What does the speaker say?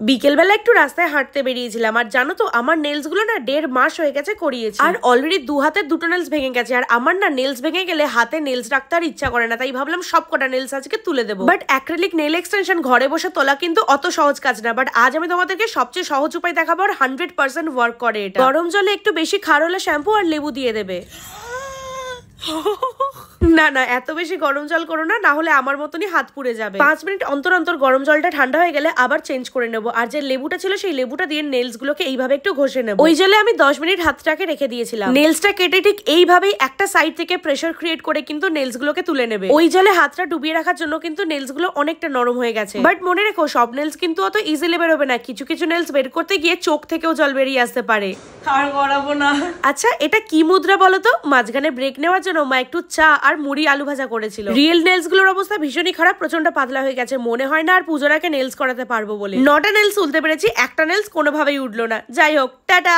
বিকেলবেলা একটু রাস্তায় হাঁটতে বেরিয়েছিলাম, আর জানো তো আমার নেলস গুলো না 1.5 মাস হয়ে গেছে করিয়েছি, আর অলরেডি 2 হাতের 2টো নেলস ভেঙে গেছে। আর আমার না নেলস ভেঙে গেলে হাতে নেলস রাখতে আর ইচ্ছা করে না, তাই ভাবলাম সব কটা নেলস আজকে তুলে দেবো। বাট অ্যাক্রিলিক নেল এক্সটেনশন ঘরে বসে তোলা কিন্তু অত সহজ কাজ না। বাট আজ আমি তোমাদেরকে সবচেয়ে সহজ উপায় দেখাবো, আর 100% ওয়ার্ক করে এটা। গরম জলে একটু বেশি খারোলা শ্যাম্পু আর লেবু দিয়ে দেবে। না না, এত বেশি গরম জল করো না, না হলে আমার মতনই হাত পুড়ে যাবে। 5 মিনিট অন্তর অন্তর গরম জলটা ঠান্ডা হয়ে গেলে আবার চেঞ্জ করে নেবো। আর যে লেবুটা ছিল সেই লেবুটা দিয়ে নেলস গুলোকে এইভাবে একটু ঘষে নেবো। ওই জলে আমি 10 মিনিট হাতটাকে রেখে দিয়েছিলাম। নেলসটা কেটে ঠিক এইভাবেই একটা সাইড থেকে প্রেসার ক্রিয়েট করে কিন্তু নেলস গুলোকে তুলে নেবে। ওই জলে হাতটা ডুবিয়ে রাখার জন্য কিন্তু নেলস গুলো অনেকটা নরম হয়ে গেছে। বাট মনে রেখো, সব নেলস কিন্তু অত ইজিলি বেরোবে না। কিছু কিছু নেলস বের করতে গিয়ে চোখ থেকেও জল বেরিয়ে আসতে পারে। আর করাবো না। আচ্ছা, এটা কি মুদ্রা বলো তো? মাঝখানে ব্রেক নেওয়ার জন্য মা একটু চা আর মুড়ি আলু ভাজা করেছিল। রিয়েল নেলস গুলোর অবস্থা ভীষণই খারাপ, প্রচন্ড পাতলা হয়ে গেছে। মনে হয় না আর পুজোর আগে নেলস করাতে পারবো বলে। 9টা নেলস তুলতে পেরেছি, একটা নেলস কোনোভাবেই উঠলো না। যাই হোক, টাটা।